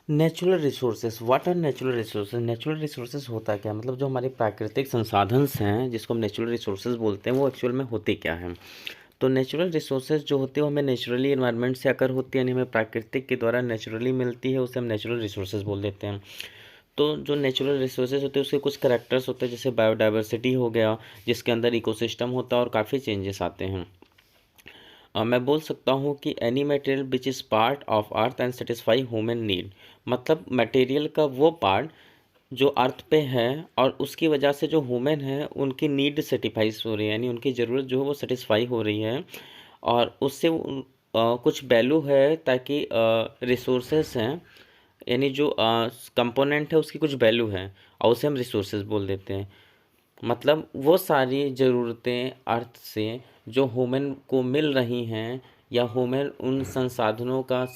Natural resources, what are natural resources? Natural resources होता क्या है? मतलब जो हमारे प्राकृतिक संसाधन हैं जिसको हम नेचुरल रिसोर्सेज बोलते हैं, वो एक्चुअल में होते क्या हैं? तो नेचुरल रिसोर्सेज जो होते हैं वो हमें नेचुरली इन्वायरमेंट से आकर होती है, यानी हमें प्राकृतिक के द्वारा नेचुरली मिलती है, उसे हम नेचुरल रिसोर्सेज बोल देते हैं। तो जो नेचुरल रिसोर्सेज होते हैं उसके कुछ करैक्टर्स होते हैं, जैसे बायोडाइवर्सिटी हो गया, जिसके अंदर इकोसिस्टम होता है और काफ़ी चेंजेस आते हैं। मैं बोल सकता हूँ कि any material which is part of earth and satisfy human need, मतलब मटेरियल का वो पार्ट जो अर्थ पे है और उसकी वजह से जो ह्यूमन है उनकी नीड सेटिफाइज हो रही है, यानी उनकी ज़रूरत जो है वो सेटिस्फाई हो रही है, और उससे कुछ वैल्यू है, ताकि रिसोर्सेस हैं, यानी जो कंपोनेंट है उसकी कुछ वैल्यू है, और उसे हम रिसोर्सेज बोल देते हैं। मतलब वो सारी ज़रूरतें अर्थ से जो ह्यूमन को मिल रही हैं, या ह्यूमन उन संसाधनों का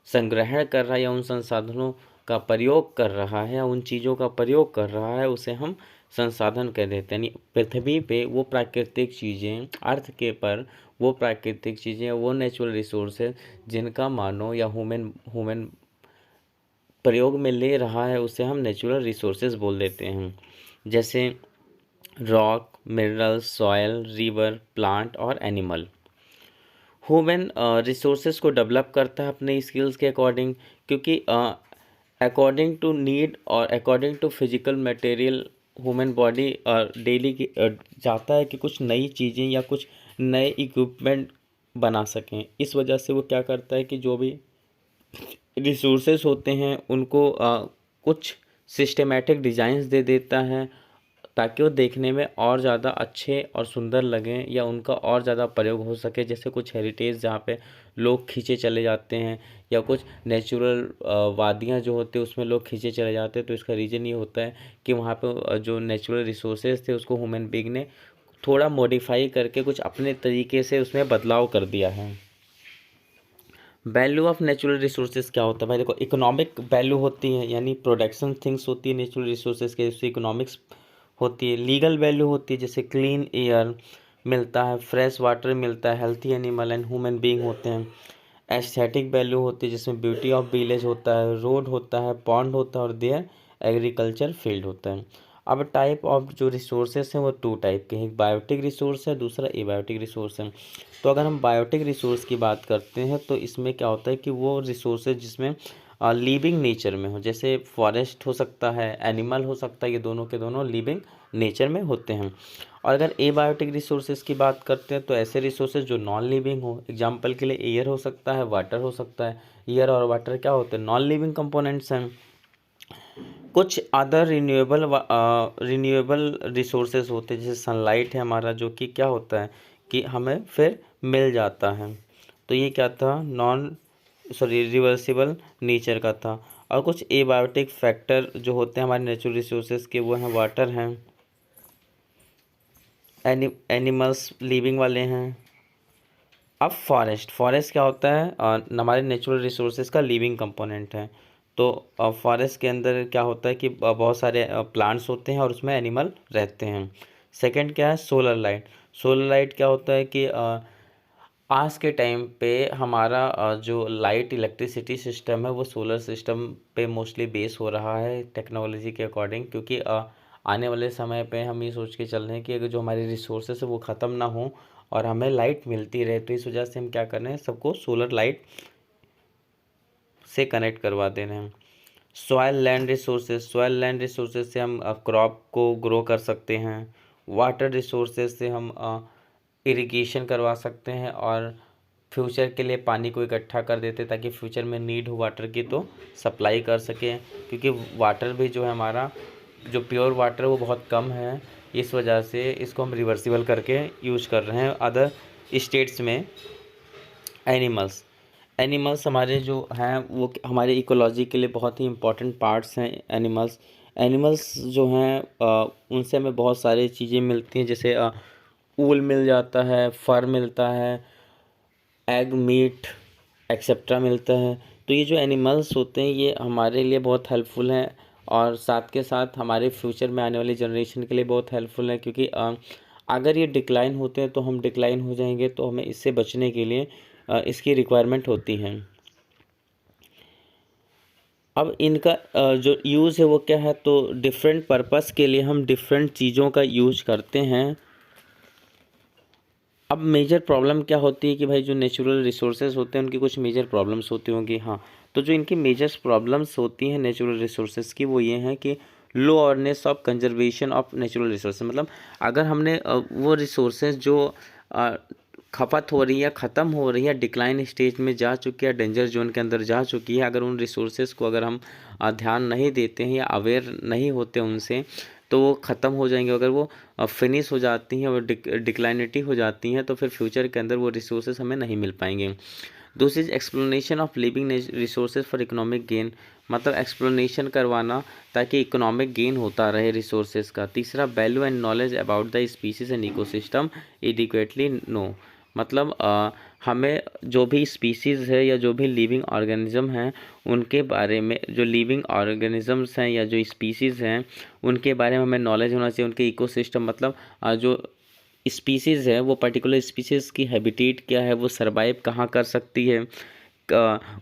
संग्रहण कर रहा है, या उन संसाधनों का प्रयोग कर रहा है, या उन चीज़ों का प्रयोग कर रहा है, उसे हम संसाधन कह देते हैं। यानी पृथ्वी पे वो प्राकृतिक चीज़ें, अर्थ के पर वो प्राकृतिक चीज़ें, वो नेचुरल रिसोर्सेज जिनका मानव या ह्यूमन ह्यूमन प्रयोग में ले रहा है, उसे हम नेचुरल रिसोर्सेज बोल देते हैं। जैसे rock, minerals, soil, river, plant और एनिमल। ह्यूमन रिसोर्सेज को डेवलप करता है अपने स्किल्स के अकॉर्डिंग, क्योंकि अकॉर्डिंग टू नीड और according to physical material human body daily की चाहता है कि कुछ नई चीज़ें या कुछ नए इक्विपमेंट बना सकें। इस वजह से वो क्या करता है कि जो भी रिसोर्सेज होते हैं उनको कुछ सिस्टमेटिक डिज़ाइंस दे देता है, ताकि वो देखने में और ज़्यादा अच्छे और सुंदर लगें, या उनका और ज़्यादा प्रयोग हो सके। जैसे कुछ हेरिटेज जहाँ पे लोग खींचे चले जाते हैं, या कुछ नेचुरल वादियाँ जो होते हैं उसमें लोग खींचे चले जाते हैं, तो इसका रीज़न ये होता है कि वहाँ पे जो नेचुरल रिसोर्सेज थे उसको ह्यूमन बीइंग ने थोड़ा मॉडिफाई करके कुछ अपने तरीके से उसमें बदलाव कर दिया है। वैल्यू ऑफ नेचुरल रिसोर्सेज क्या होता है भाई? देखो, इकोनॉमिक वैल्यू होती है, यानी प्रोडक्शन थिंग्स होती है नेचुरल रिसोर्सेज के, जैसे इकोनॉमिक्स होती है। लीगल वैल्यू होती है, जैसे क्लीन एयर मिलता है, फ्रेश वाटर मिलता है, healthy animal and human being होते हैं। एस्थेटिक वैल्यू होती है, जिसमें ब्यूटी ऑफ विलेज होता है, रोड होता है, पॉन्ड होता है, और देयर एग्रीकल्चर फील्ड होता है। अब टाइप ऑफ जो रिसोर्सेज हैं वो टू टाइप के हैं, एक बायोटिक रिसोर्स है, दूसरा एबायोटिक रिसोर्स है। तो अगर हम बायोटिक रिसोर्स की बात करते हैं तो इसमें क्या होता है कि वो रिसोर्सेज जिसमें लिविंग नेचर में हो, जैसे फॉरेस्ट हो सकता है, एनिमल हो सकता है, ये दोनों के दोनों लिविंग नेचर में होते हैं। और अगर एबायोटिक रिसोर्सेज की बात करते हैं तो ऐसे रिसोर्सेज जो नॉन लिविंग हो, एग्जांपल के लिए एयर हो सकता है, वाटर हो सकता है। एयर और वाटर क्या होते हैं? नॉन लिविंग कंपोनेंट्स हैं। कुछ अदर रिन्यूएबल रिसोर्सेज होते हैं, जैसे सनलाइट है हमारा, जो कि क्या होता है कि हमें फिर मिल जाता है। तो ये क्या था? रिवर्सिबल नेचर का था। और कुछ एबायोटिक फैक्टर जो होते हैं हमारे नेचुरल रिसोर्सेज के, वो हैं वाटर हैं, एनिमल्स लिविंग वाले हैं। अब फॉरेस्ट क्या होता है? हमारे नेचुरल रिसोर्सेज का लिविंग कंपोनेंट है। तो फॉरेस्ट के अंदर क्या होता है कि बहुत सारे प्लांट्स होते हैं और उसमें एनिमल रहते हैं। सेकंड क्या है? Solar light. सोलर लाइट क्या होता है कि आज के टाइम पे हमारा जो लाइट इलेक्ट्रिसिटी सिस्टम है वो सोलर सिस्टम पे मोस्टली बेस हो रहा है टेक्नोलॉजी के अकॉर्डिंग, क्योंकि आने वाले समय पे हम ये सोच के चल रहे हैं कि अगर जो हमारे रिसोर्सेस है वो ख़त्म ना हो और हमें लाइट मिलती रहे, तो इस वजह से हम क्या कर रहे हैं, सबको सोलर लाइट से कनेक्ट करवा दे रहे हैं। सॉयल लैंड रिसोर्सेज से हम क्रॉप को ग्रो कर सकते हैं। वाटर रिसोर्सेज से हम इरिगेशन करवा सकते हैं और फ्यूचर के लिए पानी को इकट्ठा कर देते हैं, ताकि फ्यूचर में नीड हो वाटर की तो सप्लाई कर सकें, क्योंकि वाटर भी जो है हमारा, जो प्योर वाटर है वो बहुत कम है। इस वजह से इसको हम रिवर्सिबल करके यूज कर रहे हैं अदर स्टेट्स में। एनिमल्स हमारे जो हैं वो हमारे इकोलॉजी के लिए बहुत ही इम्पोर्टेंट पार्ट्स हैं। एनिमल्स जो हैं उनसे हमें बहुत सारी चीज़ें मिलती हैं, जैसे ऊल मिल जाता है, फर मिलता है, एग, मीट एक्सेट्रा मिलता है। तो ये जो एनिमल्स होते हैं ये हमारे लिए बहुत हेल्पफुल हैं, और साथ के साथ हमारे फ्यूचर में आने वाली जनरेशन के लिए बहुत हेल्पफुल है, क्योंकि अगर ये डिक्लाइन होते हैं तो हम डिक्लाइन हो जाएंगे, तो हमें इससे बचने के लिए इसकी रिक्वायरमेंट होती है। अब इनका जो यूज़ है वो क्या है, तो डिफरेंट पर्पस के लिए हम डिफरेंट चीज़ों का यूज करते हैं। अब मेजर प्रॉब्लम क्या होती है कि भाई जो नेचुरल रिसोर्सेज होते हैं उनकी कुछ मेजर प्रॉब्लम्स होती होंगी। हाँ, तो जो इनकी मेजर प्रॉब्लम्स होती हैं नेचुरल रिसोर्सेज की, वो ये हैं कि low awareness of conservation of natural resources. मतलब अगर हमने वो रिसोर्सेज जो खपत हो रही है, ख़त्म हो रही है, डिक्लाइन स्टेज में जा चुकी है, डेंजर जोन के अंदर जा चुकी है, अगर उन रिसोर्सेज को अगर हम ध्यान नहीं देते हैं या अवेयर नहीं होते उनसे, तो वो ख़त्म हो जाएंगे। अगर वो फिनिश हो जाती हैं और डिक्लाइनिटी हो जाती हैं, तो फिर फ्यूचर के अंदर वो रिसोर्सेज हमें नहीं मिल पाएंगे। दूसरी explanation of living resources for economic gain, मतलब एक्सप्लेनेशन करवाना ताकि इकोनॉमिक गेन होता रहे रिसोर्सेज का। तीसरा, value and knowledge about the species and ecosystem adequately know, मतलब हमें जो भी स्पीसीज़ है या जो भी लिविंग ऑर्गेनिज्म हैं उनके बारे में, जो लिविंग ऑर्गेनिजम्स हैं या जो स्पीसीज़ हैं उनके बारे में हमें नॉलेज होना चाहिए। उनके इकोसिस्टम, मतलब जो स्पीसीज़ है वो पर्टिकुलर स्पीसीज़ की हैबिटेट क्या है, वो सर्वाइव कहाँ कर सकती है,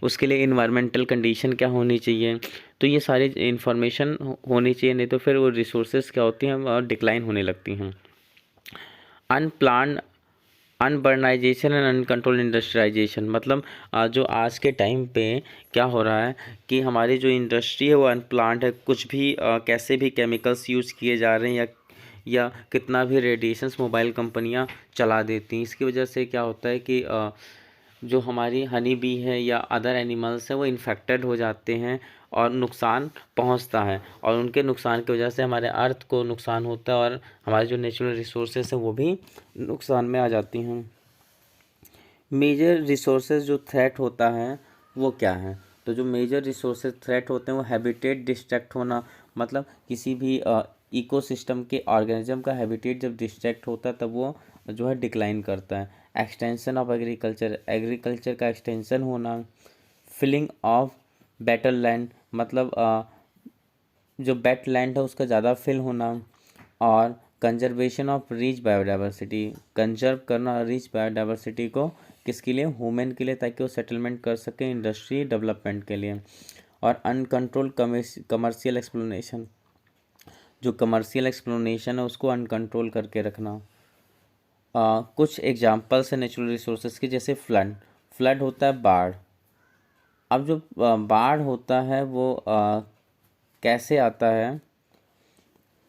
उसके लिए इन्वायरमेंटल कंडीशन क्या होनी चाहिए, तो ये सारी इन्फॉर्मेशन होनी चाहिए, नहीं तो फिर वो रिसोर्सेज क्या होती हैं और डिक्लाइन होने लगती हैं। अनप्लान्ड अनबर्नाइजेशन एंड अनकंट्रोल इंडस्ट्रियलाइजेशन, मतलब जो आज के टाइम पे क्या हो रहा है कि हमारी जो इंडस्ट्री है वो अनप्लान्ड है, कुछ भी कैसे भी केमिकल्स यूज़ किए जा रहे हैं या कितना भी रेडिएशंस मोबाइल कंपनियां चला देती हैं। इसकी वजह से क्या होता है कि जो हमारी हनी बी है या अदर एनिमल्स हैं वो इन्फेक्टेड हो जाते हैं और नुकसान पहुंचता है, और उनके नुकसान की वजह से हमारे अर्थ को नुकसान होता है और हमारे जो नेचुरल रिसोर्सेज हैं वो भी नुकसान में आ जाती हैं। मेजर रिसोर्सेज जो थ्रेट होता है वो क्या है, तो जो मेजर रिसोर्सेज थ्रेट होते हैं वो हैबिटेट डिस्ट्रैक्ट होना, मतलब किसी भी इकोसिस्टम के ऑर्गेनिज्म का हैबिटेट जब डिस्ट्रैक्ट होता है तब वो जो है डिक्लाइन करता है। एक्सटेंशन ऑफ एग्रीकल्चर, एग्रीकल्चर का एक्सटेंशन होना। फिलिंग ऑफ बेटर लैंड, मतलब जो बेट लैंड है उसका ज़्यादा फिल होना। और conservation of rich biodiversity, conserve करना रिच बायोडाइवर्सिटी को, किसके लिए, ह्यूमन के लिए, ताकि वो सेटलमेंट कर सके इंडस्ट्री डेवलपमेंट के लिए। और अनकंट्रोल कमर्शियल एक्सप्लोनेशन, जो कमर्शियल एक्सप्लोनेशन है उसको अनकंट्रोल करके रखना। कुछ एग्जांपल्स है नेचुरल रिसोर्सेज के, जैसे फ्लड, फ्लड होता है बाढ़। अब जो बाढ़ होता है वो कैसे आता है,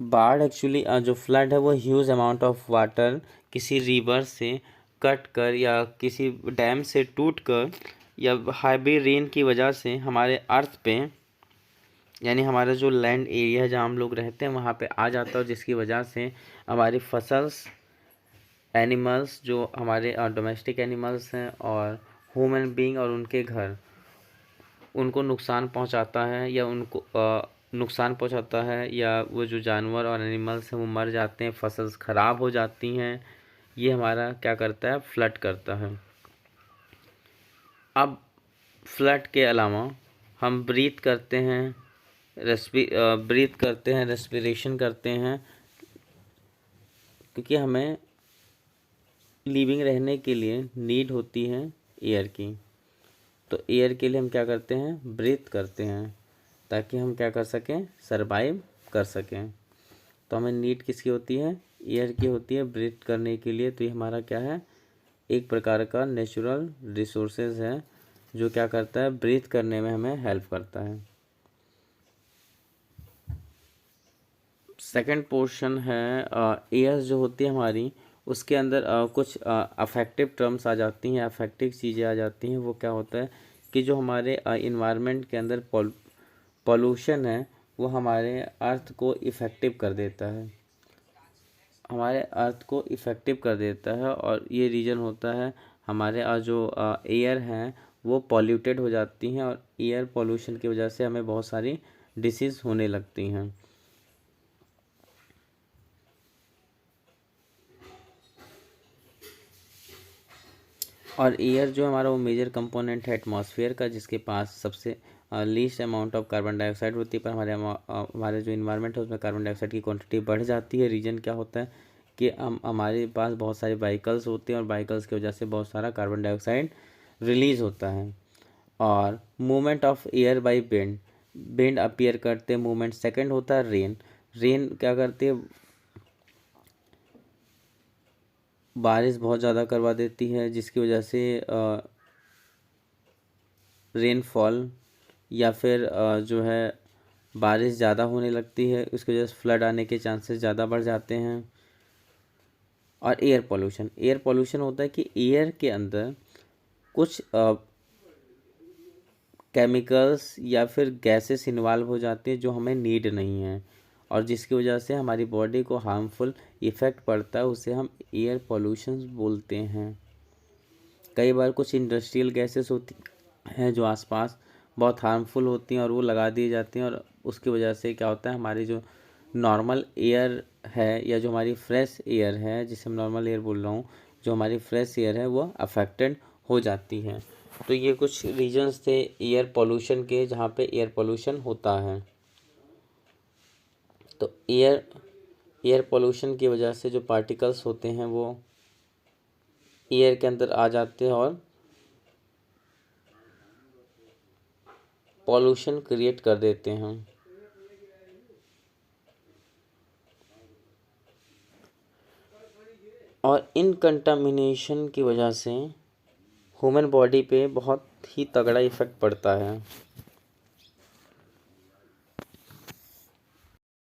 बाढ़ एक्चुअली जो फ्लड है वो ह्यूज अमाउंट ऑफ वाटर किसी रिवर से कट कर या किसी डैम से टूट कर या हैवी रेन की वजह से हमारे अर्थ पे, यानी हमारा जो लैंड एरिया है जहाँ हम लोग रहते हैं वहाँ पे आ जाता है, जिसकी वजह से हमारी फसल्स, एनिमल्स जो हमारे डोमेस्टिक एनिमल्स हैं और ह्यूमन बीइंग और उनके घर, उनको नुकसान पहुंचाता है या उनको नुकसान पहुंचाता है, या वो जो जानवर और एनिमल्स हैं वो मर जाते हैं, फसल्स ख़राब हो जाती हैं। ये हमारा क्या करता है, फ्लड करता है। अब फ्लड के अलावा हम ब्रीथ करते हैं, रेस्पिरेशन करते हैं, क्योंकि हमें लिविंग रहने के लिए नीड होती है एयर की। तो एयर के लिए हम क्या करते हैं, ब्रीथ करते हैं, ताकि हम क्या कर सकें, सरवाइव कर सकें। तो हमें नीड किसकी होती है, एयर की होती है ब्रीथ करने के लिए। तो ये हमारा क्या है, एक प्रकार का नेचुरल रिसोर्सेज है जो क्या करता है, ब्रीथ करने में हमें हेल्प करता है। सेकंड पोर्शन है एयर जो होती है हमारी, उसके अंदर कुछ अफेक्टिव टर्म्स आ जाती हैं, अफेक्टिव चीज़ें आ जाती हैं। वो क्या होता है कि जो हमारे इन्वायरमेंट के अंदर पॉल्यूशन है वो हमारे अर्थ को इफ़ेक्टिव कर देता है, हमारे अर्थ को इफ़ेक्टिव कर देता है। और ये रीज़न होता है हमारे जो एयर हैं वो पॉल्यूटेड हो जाती हैं, और एयर पॉल्यूशन की वजह से हमें बहुत सारी डिसीज़ होने लगती हैं। और एयर जो हमारा वो मेजर कंपोनेंट है एटमॉस्फेयर का, जिसके पास सबसे least amount of carbon dioxide होती है, पर हमारे जो इन्वायरमेंट है उसमें कार्बन डाइऑक्साइड की क्वांटिटी बढ़ जाती है। रीज़न क्या होता है कि हमारे पास बहुत सारे व्हीकल्स होते हैं और व्हीकल्स की वजह से बहुत सारा कार्बन डाइऑक्साइड रिलीज़ होता है। और movement of air by wind, wind appear करते हैं, मूवमेंट। सेकंड होता है रेन। रेन क्या करती है, बारिश बहुत ज़्यादा करवा देती है, जिसकी वजह से रेनफॉल या फिर जो है बारिश ज़्यादा होने लगती है, उसकी वजह से फ्लड आने के चांसेस ज़्यादा बढ़ जाते हैं। और एयर पोल्यूशन, एयर पोल्यूशन होता है कि एयर के अंदर कुछ केमिकल्स या फिर गैसेस इन्वॉल्व हो जाती हैं जो हमें नीड नहीं है, और जिसकी वजह से हमारी बॉडी को हार्मफुल इफ़ेक्ट पड़ता है, उसे हम एयर पोल्यूशन बोलते हैं। कई बार कुछ इंडस्ट्रियल गैसेस होती हैं जो आसपास बहुत हार्मफुल होती हैं और वो लगा दी जाती हैं, और उसकी वजह से क्या होता है, हमारी जो नॉर्मल एयर है या जो हमारी फ्रेश एयर है, जिसे हम नॉर्मल एयर बोल रहा हूँ, जो हमारी फ्रेश एयर है वो अफेक्टेड हो जाती है। तो ये कुछ रीजंस थे एयर पोल्यूशन के, जहाँ पे एयर पोल्यूशन होता है। तो एयर पोल्यूशन की वजह से जो पार्टिकल्स होते हैं वो एयर के अंदर आ जाते हैं और पॉल्यूशन क्रिएट कर देते हैं। और इन कंटामिनेशन की वजह से ह्यूमन बॉडी पे बहुत ही तगड़ा इफ़ेक्ट पड़ता है।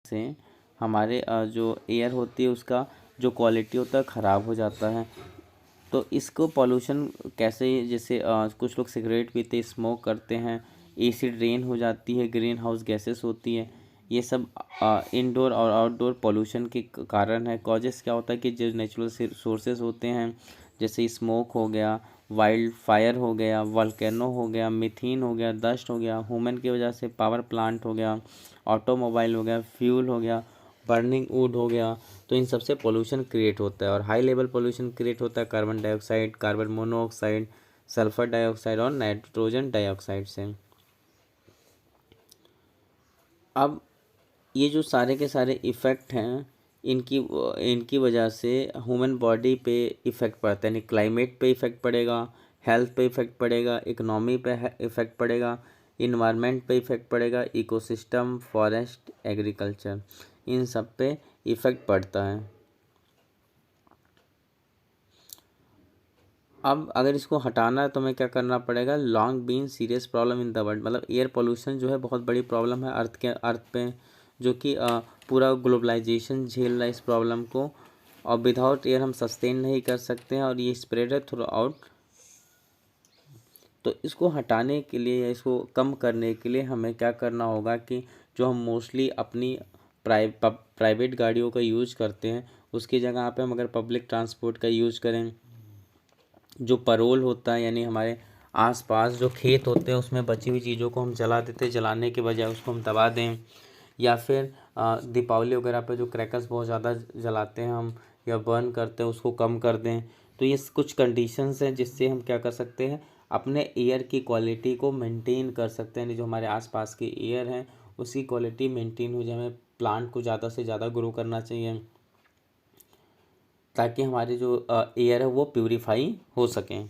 से हमारे जो एयर होती है उसका जो क्वालिटी होता है ख़राब हो जाता है। तो इसको पॉल्यूशन कैसे, जैसे कुछ लोग सिगरेट पीते, स्मोक करते हैं, एसिड रेन हो जाती है, ग्रीन हाउस गैसेस होती है, ये सब इंडोर और आउटडोर पॉल्यूशन के कारण है। कॉजेस क्या होता है कि जो नेचुरल सोर्सेज होते हैं, जैसे स्मोक हो गया, वाइल्ड फायर हो गया, वल्केनो हो गया, मीथेन हो गया, डस्ट हो गया, ह्यूमन की वजह से पावर प्लांट हो गया, ऑटोमोबाइल हो गया, फ्यूल हो गया, बर्निंग वुड हो गया, तो इन सबसे पोल्यूशन क्रिएट होता है। और हाई लेवल पोल्यूशन क्रिएट होता है carbon dioxide, carbon monoxide, sulphur dioxide और नाइट्रोजन डाइऑक्साइड से। अब ये जो सारे के सारे इफ़ेक्ट हैं, इनकी इनकी वजह से ह्यूमन बॉडी पे इफ़ेक्ट पड़ता है, यानी क्लाइमेट पे इफ़ेक्ट पड़ेगा, हेल्थ पे इफ़ेक्ट पड़ेगा, इकोनॉमी पे इफ़ेक्ट पड़ेगा, इन्वायरमेंट पे इफ़ेक्ट पड़ेगा, इकोसिस्टम, फॉरेस्ट, एग्रीकल्चर, इन सब पे इफ़ेक्ट पड़ता है। अब अगर इसको हटाना है तो हमें क्या करना पड़ेगा, long been serious problem in the world, मतलब एयर पोल्यूशन जो है बहुत बड़ी प्रॉब्लम है अर्थ पे, जो कि पूरा ग्लोबलाइजेशन झेल रहा है इस प्रॉब्लम को, और विदाउट एयर हम सस्टेन नहीं कर सकते हैं, और ये स्प्रेड है थ्रू आउट। तो इसको हटाने के लिए या इसको कम करने के लिए हमें क्या करना होगा कि जो हम मोस्टली अपनी प्राइवेट गाड़ियों का यूज़ करते हैं, उसकी जगह पे हम अगर पब्लिक ट्रांसपोर्ट का यूज़ करें, जो पेरोल होता है, यानी हमारे आसपास जो खेत होते हैं उसमें बची हुई चीज़ों को हम जला देते हैं, जलाने के बजाय उसको हम दबा दें, या फिर दीपावली वगैरह पे जो क्रैकर्स बहुत ज़्यादा जलाते हैं हम या बर्न करते हैं उसको कम कर दें। तो ये कुछ कंडीशंस हैं जिससे हम क्या कर सकते हैं, अपने एयर की क्वालिटी को मेंटेन कर सकते हैं, जो हमारे आसपास की एयर है उसकी क्वालिटी मेंटेन हो जाए। हमें प्लांट को ज़्यादा से ज़्यादा ग्रो करना चाहिए ताकि हमारी जो एयर है वो प्यूरीफाई हो सकें।